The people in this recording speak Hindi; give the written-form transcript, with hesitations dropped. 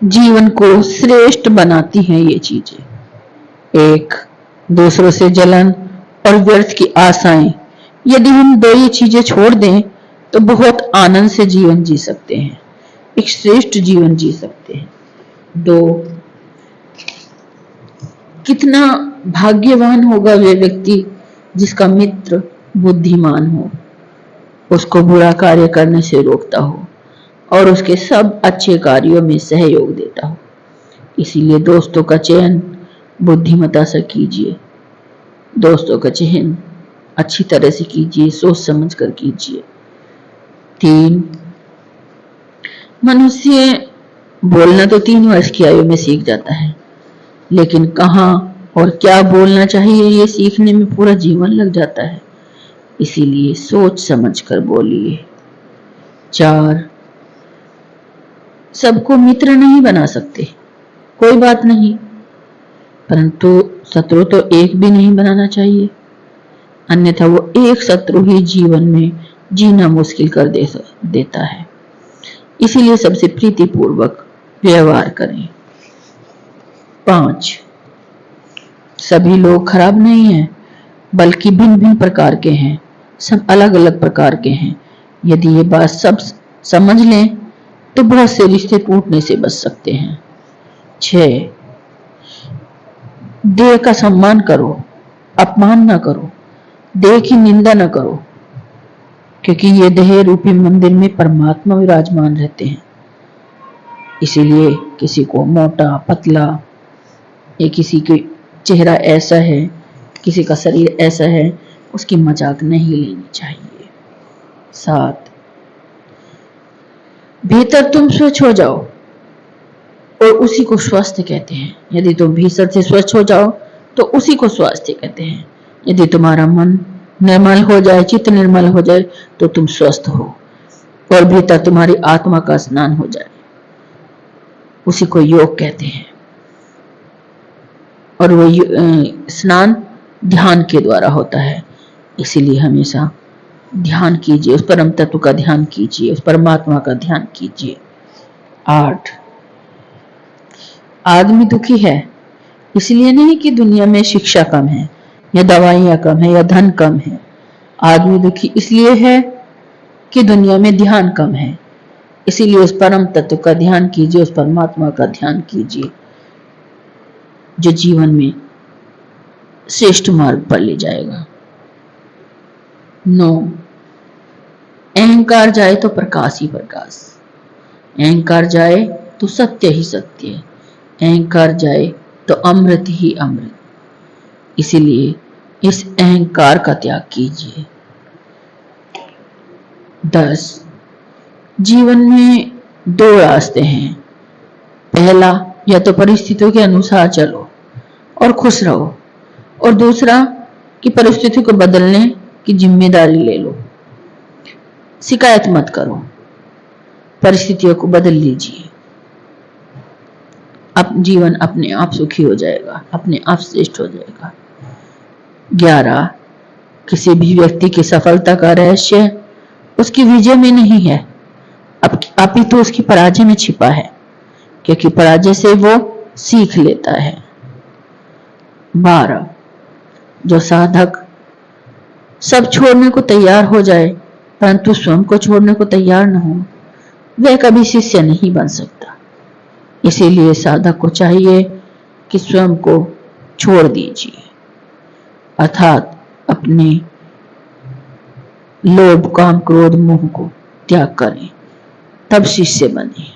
जीवन को श्रेष्ठ बनाती हैं ये चीजें। एक, दूसरों से जलन और व्यर्थ की आशाएं। यदि हम दो ये चीजें छोड़ दें तो बहुत आनंद से जीवन जी सकते हैं, एक श्रेष्ठ जीवन जी सकते हैं। दो, कितना भाग्यवान होगा वे व्यक्ति जिसका मित्र बुद्धिमान हो, उसको बुरा कार्य करने से रोकता हो और उसके सब अच्छे कार्यों में सहयोग देता हो। इसीलिए दोस्तों का चयन बुद्धिमता से कीजिए, दोस्तों का चयन अच्छी तरह से कीजिए, सोच समझ कर कीजिए। 3, मनुष्य बोलना तो 3 वर्ष की आयु में सीख जाता है, लेकिन कहाँ और क्या बोलना चाहिए ये सीखने में पूरा जीवन लग जाता है। इसीलिए सोच समझ कर बोलिए। 4, सबको मित्र नहीं बना सकते, कोई बात नहीं, परंतु शत्रु तो एक भी नहीं बनाना चाहिए, अन्यथा वो एक शत्रु ही जीवन में जीना मुश्किल कर देता है। इसीलिए सबसे प्रीतिपूर्वक व्यवहार करें। 5, सभी लोग खराब नहीं हैं, बल्कि भिन्न भिन्न प्रकार के हैं, सब अलग अलग प्रकार के हैं। यदि ये बात सब समझ लें तो बहुत से रिश्ते टूटने से बच सकते हैं। 6, देह का सम्मान करो, अपमान न करो, देह की निंदा न करो, क्योंकि ये देह रूपी मंदिर में परमात्मा विराजमान रहते हैं। इसीलिए किसी को मोटा पतला, या किसी का चेहरा ऐसा है, किसी का शरीर ऐसा है, उसकी मजाक नहीं लेनी चाहिए। 7, भीतर तुम स्वच्छ हो जाओ और उसी को स्वास्थ्य कहते हैं। यदि तुम भीतर से स्वच्छ हो जाओ तो उसी को स्वास्थ्य कहते हैं। यदि तुम्हारा मन निर्मल हो जाए, चित्त निर्मल हो जाए, तो तुम स्वस्थ हो और भीतर तुम्हारी आत्मा का स्नान हो जाए, उसी को योग कहते हैं। और वो स्नान ध्यान के द्वारा होता है। इसीलिए हमेशा ध्यान कीजिए, उस परम तत्व का ध्यान कीजिए, उस परमात्मा का ध्यान कीजिए। 8, आदमी दुखी है इसलिए नहीं कि दुनिया में शिक्षा कम है या दवाइयां कम है या धन कम है। आदमी दुखी इसलिए है कि दुनिया में ध्यान कम है। इसीलिए उस परम तत्व का ध्यान कीजिए, उस परमात्मा का ध्यान कीजिए, जो जीवन में श्रेष्ठ मार्ग पर ले जाएगा। 9, अहंकार जाए तो प्रकाश ही प्रकाश, अहंकार जाए तो सत्य ही सत्य, अहंकार जाए तो अमृत ही अमृत। इसीलिए इस अहंकार का त्याग कीजिए। 10, जीवन में 2 रास्ते हैं। पहला, या तो परिस्थितियों के अनुसार चलो और खुश रहो, और दूसरा कि परिस्थितियों को बदलने की जिम्मेदारी ले लो। शिकायत मत करो, परिस्थितियों को बदल लीजिए, अब जीवन अपने आप सुखी हो जाएगा, अपने आप श्रेष्ठ हो जाएगा। 11, किसी भी व्यक्ति की सफलता का रहस्य उसकी विजय में नहीं है, अपितु उसकी पराजय में छिपा है, क्योंकि पराजय से वो सीख लेता है। 12, जो साधक सब छोड़ने को तैयार हो जाए परंतु स्वयं को छोड़ने को तैयार न हो, वह कभी शिष्य नहीं बन सकता। इसीलिए साधक को चाहिए कि स्वयं को छोड़ दीजिए, अर्थात अपने लोभ काम क्रोध मोह को त्याग करें, तब शिष्य बने।